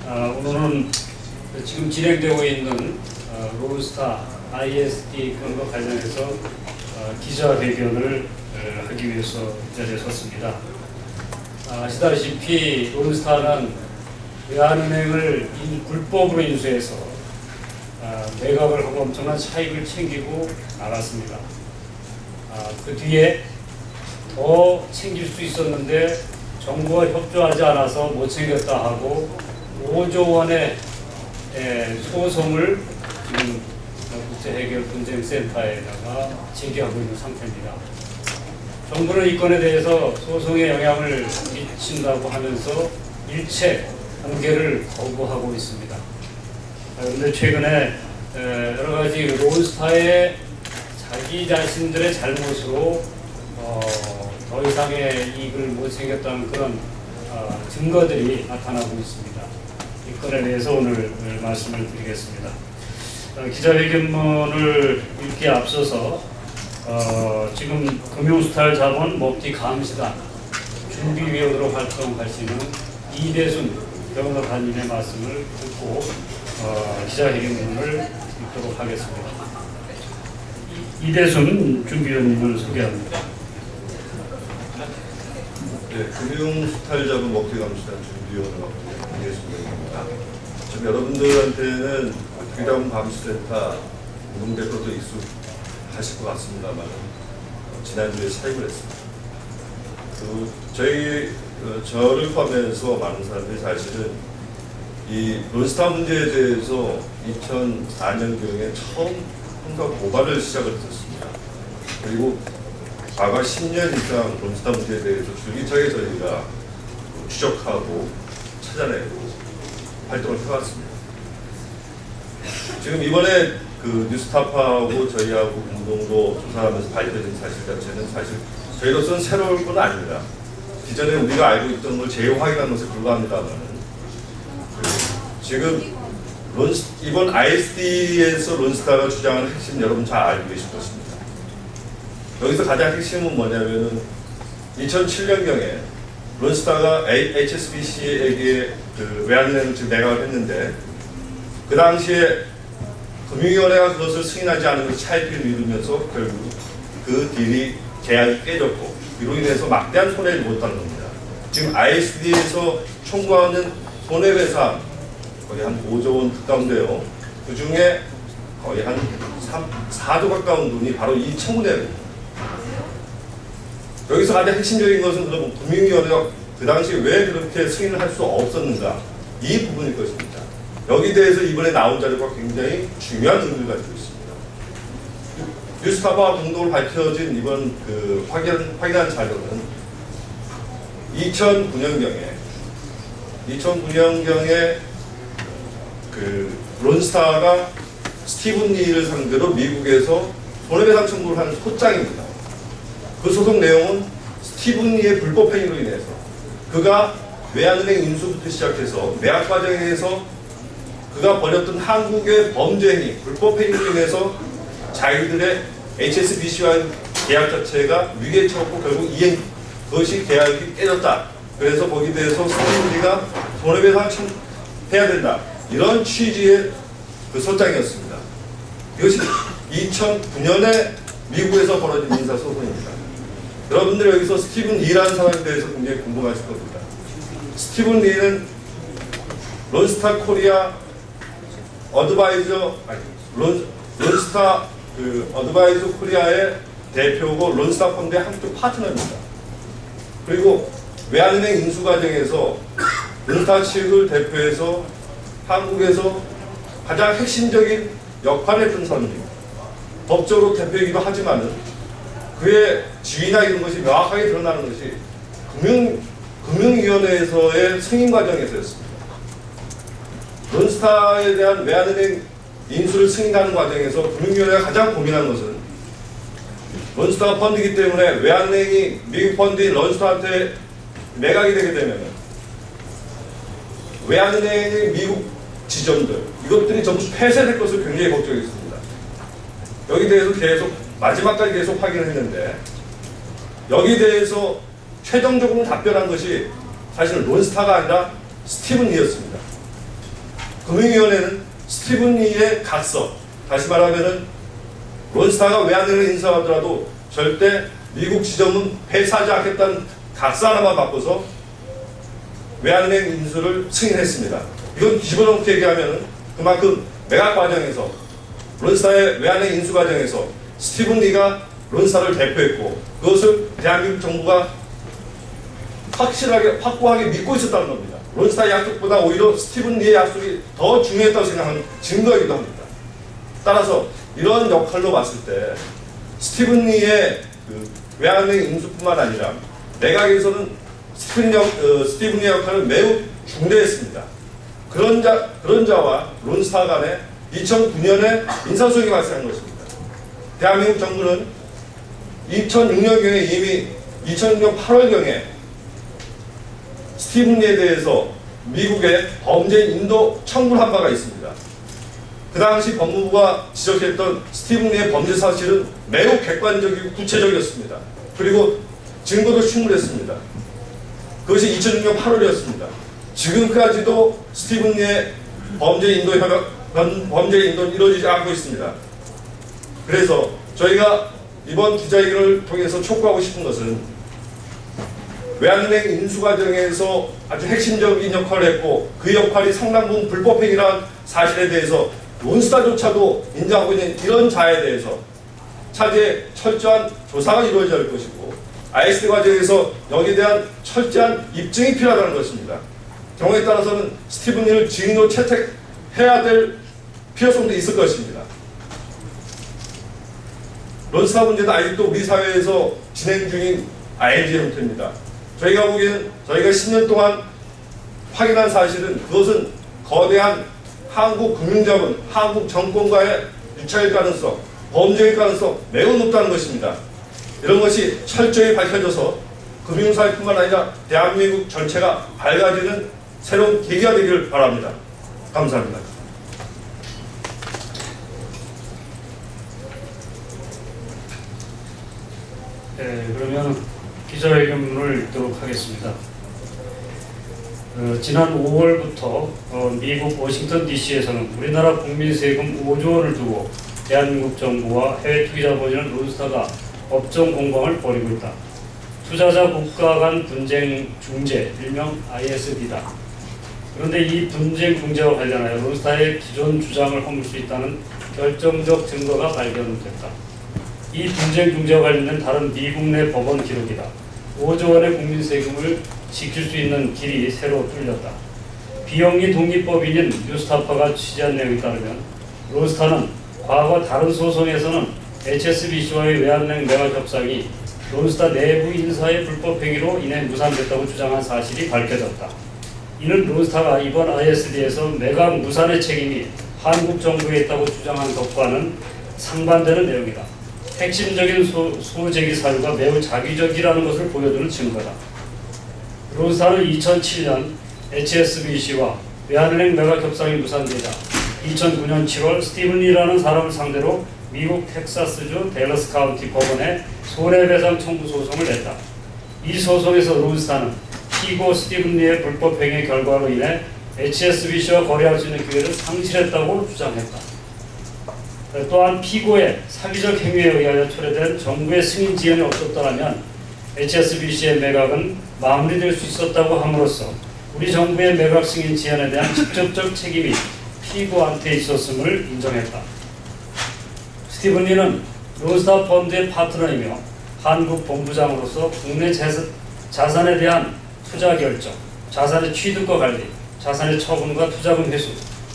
오늘은 지금 진행되고 있는 론스타 ISD 건과 관련해서 기자회견을 하기 위해서 이 자리에 섰습니다. 아시다시피 론스타는 외환은행을 불법으로 인수해서 매각을 하고 엄청난 차익을 챙기고 나갔습니다. 그 뒤에 더 챙길 수 있었는데 정부가 협조하지 않아서 못 챙겼다 하고 5조 원의 소송을 지금 국제해결분쟁센터에다가 제기하고 있는 상태입니다. 정부는 이 건에 대해서 소송에 영향을 미친다고 하면서 일체 공개를 거부하고 있습니다. 그런데 최근에 여러 가지 론스타의 자기 자신들의 잘못으로 더 이상의 이익을 못 챙겼다는 그런 증거들이 나타나고 있습니다. 이 건에 대해서 오늘 말씀을 드리겠습니다. 기자회견문을 읽기에 앞서서 지금 금융수탈 자본 먹튀 감시단 준비위원으로 활동하시는 이대순 변호사님의 말씀을 듣고 기자회견문을 읽도록 하겠습니다. 이대순 준비위원님을 소개합니다. 네, 금융수탈자본 먹튀 감시단 준비위원으로 이대순입니다. 지금 여러분들한테는 귀담 감시센터 운동대표도 익숙하실 것 같습니다만 지난주에 사임을 했습니다. 저를 포함해서 많은 사람들이 사실은 이 론스타 문제에 대해서 2004년경에 처음 형사 고발을 시작을 했었습니다. 그리고 과거 10년 이상 론스타 문제에 대해서 줄기차게 저희가 추적하고 찾아내고 활동을 해왔습니다. 지금 이번에 그 뉴스타파하고 저희하고 공동으로 조사하면서 발표된 사실 자체는 사실 저희로서는 새로운 건 아닙니다. 기존에 우리가 알고 있던 걸 재확인한 것에 불과합니다만 지금 이번 ISD에서 론스타가 주장하는 핵심 여러분 잘 알고 계실 것입니다. 여기서 가장 핵심은 뭐냐면은 2007년경에 론스타가 HSBC에게 그 외환은행을 지금 매각을 했는데 그 당시에 금융위원회가 그것을 승인하지 않은 것이 차익을 미루면서 결국 그 딜이 계약이 깨졌고 이로 인해서 막대한 손해를 보였다는 겁니다. 지금 ISD에서 청구하는 손해배상 거의 한 5조 원 가까운데요. 그 중에 거의 한 4조 가까운 돈이 바로 이 청구내입니다. 여기서 가장 핵심적인 것은 그럼 금융위원회가 그 당시에 왜 그렇게 승인을 할 수 없었는가 이 부분일 것입니다. 여기 대해서 이번에 나온 자료가 굉장히 중요한 의미를 가지고 있습니다. 뉴스타파와 공동으로 밝혀진 이번 그 확인한 자료는 2009년경에 그 론스타가 스티븐 리를 상대로 미국에서 손해배상 청구를 하는 소장입니다. 그 소송 내용은 스티븐 리의 불법 행위로 인해서 그가 외환은행 인수부터 시작해서 매각 과정에서 그가 벌였던 한국의 범죄 행위, 불법 행위로 인해서 자기들의 HSBC와의 계약 자체가 위기에 처했고 결국 그것이 계약이 깨졌다. 그래서 거기에 대해서 스티븐리가 손해배상 해야 된다. 이런 취지의 그 소장이었습니다. 이것이 2009년에 미국에서 벌어진 민사소송입니다. 여러분들 여기서 스티븐 리라는 사람에 대해서 굉장히 궁금하실 겁니다. 스티븐 리는 론스타 코리아 론스타 그 어드바이저 코리아의 대표고 론스타 펀드의 한쪽 파트너입니다. 그리고 외환은행 인수 과정에서 론스타 측을 대표해서 한국에서 가장 핵심적인 역할을 했던 사람입니다. 법적으로 대표이기도 하지만은 그의 지위나 이런 것이 명확하게 드러나는 것이 금융위원회에서의 승인 과정에서였습니다. 론스타에 대한 외환은행 인수를 승인하는 과정에서 금융위원회가 가장 고민한 것은 론스타 펀드이기 때문에 외환은행이 미국 펀드인 론스타한테 매각이 되게 되면 외환은행의 미국 지점들 이것들이 전부 폐쇄될 것을 굉장히 걱정했습니다. 여기 대해서 계속 마지막까지 계속 확인을 했는데 여기에 대해서 최종적으로 답변한 것이 사실 론스타가 아니라 스티븐 리였습니다. 금융위원회는 스티븐 리의 각서, 다시 말하면은 론스타가 외환은행 인수하더라도 절대 미국 지점은 폐사하지 않겠다는 각서 하나만 바꿔서 외환은행 인수를 승인했습니다. 이건 집어넣고 얘기하면 그만큼 매각 과정에서 론스타의 외환은행 인수 과정에서 스티븐 리가 론스타를 대표했고 그것을 대한민국 정부가 확실하게 확고하게 믿고 있었다는 겁니다. 론스타의 약속보다 오히려 스티븐 리의 약속이 더 중요했다고 생각하는 증거이기도 합니다. 따라서 이런 역할로 봤을 때 스티븐 리의 그 외환은행 인수뿐만 아니라 내각에서는 스티븐 리 역할은 매우 중대했습니다. 그런 자와 론스타 간에 2009년에 인사소송이 발생한 것입니다. 대한민국 정부는 2006년경에 이미 2006년 8월경에 스티븐 리에 대해서 미국에 범죄 인도 청구를 한 바가 있습니다. 그 당시 법무부가 지적했던 스티븐 리의 범죄 사실은 매우 객관적이고 구체적이었습니다. 그리고 증거도 충분했습니다. 그것이 2006년 8월이었습니다. 지금까지도 스티븐 리의 범죄 인도는 이루어지지 않고 있습니다. 그래서 저희가 이번 기자회견을 통해서 촉구하고 싶은 것은 외환은행 인수 과정에서 아주 핵심적인 역할을 했고 그 역할이 상당 부분 불법행위라는 사실에 대해서 론스타조차도 인정하고 있는 이런 자에 대해서 차제에 철저한 조사가 이루어져야 할 것이고 ISD 과정에서 여기에 대한 철저한 입증이 필요하다는 것입니다. 경우에 따라서는 스티븐 리를 증인으로 채택해야 될 필요성도 있을 것입니다. 론스타 문제는 아직도 우리 사회에서 진행 중인 ING 형태입니다. 저희가 보기에는 저희가 10년 동안 확인한 사실은 그것은 거대한 한국 금융자본, 한국 정권과의 유착일 가능성, 범죄일 가능성 매우 높다는 것입니다. 이런 것이 철저히 밝혀져서 금융사회뿐만 아니라 대한민국 전체가 밝아지는 새로운 계기가 되기를 바랍니다. 감사합니다. 네, 그러면 기자회견문을 읽도록 하겠습니다. 지난 5월부터 미국 워싱턴 DC에서는 우리나라 국민 세금 5조 원을 두고 대한민국 정부와 해외 투기자본이라는 론스타가 법정 공방을 벌이고 있다. 투자자 국가 간 분쟁 중재, 일명 ISD다. 그런데 이 분쟁 중재와 관련하여 론스타의 기존 주장을 허물 수 있다는 결정적 증거가 발견됐다. 이 분쟁 중재와 관련된 다른 미국 내 법원 기록이다. 5조 원의 국민 세금을 지킬 수 있는 길이 새로 뚫렸다. 비영리 독립법인인 뉴스타파가 취재한 내용에 따르면 론스타는 과거 다른 소송에서는 HSBC와의 외환은행 매각 협상이 론스타 내부 인사의 불법 행위로 인해 무산됐다고 주장한 사실이 밝혀졌다. 이는 론스타가 이번 ISD에서 매각 무산의 책임이 한국 정부에 있다고 주장한 것과는 상반되는 내용이다. 핵심적인 소재기 사유가 매우 자기적이라는 것을 보여주는 증거다. 론스타는 2007년 HSBC와 외환은행 매각 협상이 무산되자 2009년 7월 스티븐 리라는 사람을 상대로 미국 텍사스주 댈러스 카운티 법원에 손해배상 청구 소송을 냈다. 이 소송에서 론스타는 피고 스티븐 리의 불법 행위 결과로 인해 HSBC와 거래할 수 있는 기회를 상실했다고 주장했다. 또한 피고의 사기적 행위에 의하여 초래된 정부의 승인 지연이 없었더라면 HSBC의 매각은 마무리될 수 있었다고 함으로써 우리 정부의 매각 승인 지연에 대한 직접적 책임이 피고한테 있었음을 인정했다. 스티븐 리는 론스타 펀드의 파트너이며 한국 본부장으로서 국내 자산에 대한 투자 결정, 자산의 취득과 관리, 자산의 처분과 투자금 회수,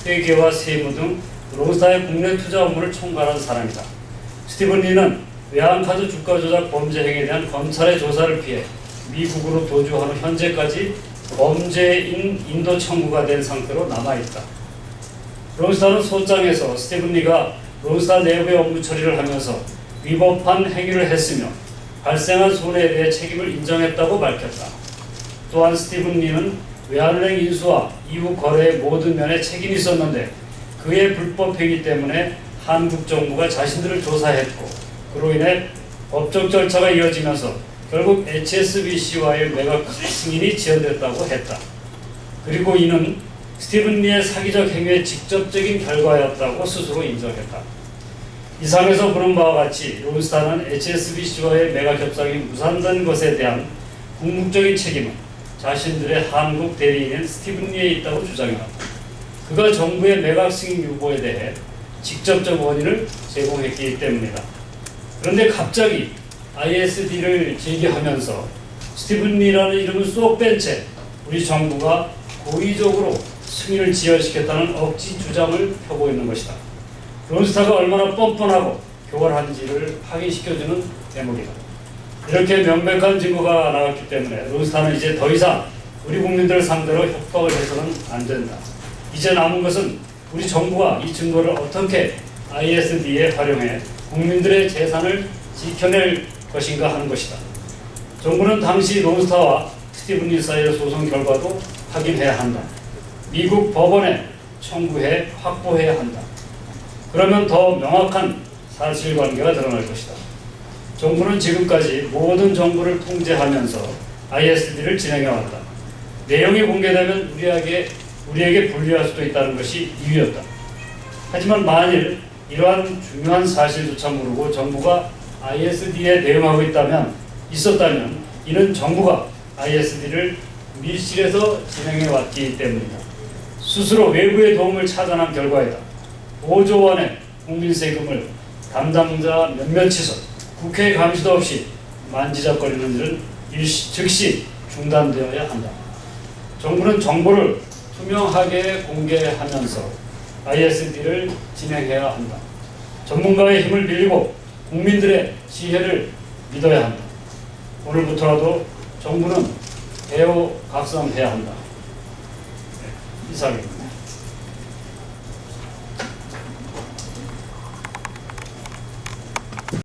회계와 세무 등 론스타의 국내 투자 업무를 총괄한 사람이다. 스티븐 리는 외환카드 주가 조작 범죄 행위에 대한 검찰의 조사를 피해 미국으로 도주한 후 현재까지 범죄인 인도 청구가 된 상태로 남아있다. 론스타는 소장에서 스티븐 리가 론스타 내부의 업무 처리를 하면서 위법한 행위를 했으며 발생한 손해에 대해 책임을 인정했다고 밝혔다. 또한 스티븐 리는 외환은행 인수와 이후 거래의 모든 면에 책임이 있었는데 그의 불법 행위 때문에 한국 정부가 자신들을 조사했고 그로 인해 법적 절차가 이어지면서 결국 HSBC와의 매각 승인이 지연됐다고 했다. 그리고 이는 스티븐 리의 사기적 행위의 직접적인 결과였다고 스스로 인정했다. 이상에서 보는 바와 같이 론스타는 HSBC와의 매각 협상이 무산된 것에 대한 궁극적인 책임은 자신들의 한국 대리인인 스티븐 리에 있다고 주장해왔다. 그가 정부의 매각 승인 유보에 대해 직접적 원인을 제공했기 때문이다. 그런데 갑자기 ISD를 제기하면서 스티븐 리라는 이름을 쏙 뺀 채 우리 정부가 고의적으로 승인을 지연시켰다는 억지 주장을 펴고 있는 것이다. 론스타가 얼마나 뻔뻔하고 교활한지를 확인시켜주는 대목이다. 이렇게 명백한 증거가 나왔기 때문에 론스타는 이제 더 이상 우리 국민들을 상대로 협박을 해서는 안 된다. 이제 남은 것은 우리 정부가 이 증거를 어떻게 ISD에 활용해 국민들의 재산을 지켜낼 것인가 하는 것이다. 정부는 당시 론스타와 스티븐 리 사이의 소송 결과도 확인해야 한다. 미국 법원에 청구해 확보해야 한다. 그러면 더 명확한 사실관계가 드러날 것이다. 정부는 지금까지 모든 정보를 통제하면서 ISD를 진행해왔다. 내용이 공개되면 우리에게 불리할 수도 있다는 것이 이유였다. 하지만 만일 이러한 중요한 사실조차 모르고 정부가 ISD에 대응하고 있었다면 이는 정부가 ISD를 밀실에서 진행해왔기 때문이다. 스스로 외부의 도움을 차단한 결과이다. 5조 원의 국민 세금을 담당자 몇몇이서 국회 감시도 없이 만지작거리는 일은 즉시 중단되어야 한다. 정부는 정보를 투명하게 공개하면서 ISD를 진행해야 한다. 전문가의 힘을 빌리고 국민들의 지혜를 믿어야 한다. 오늘부터라도 정부는 대우각성해야 한다. 이상입니다.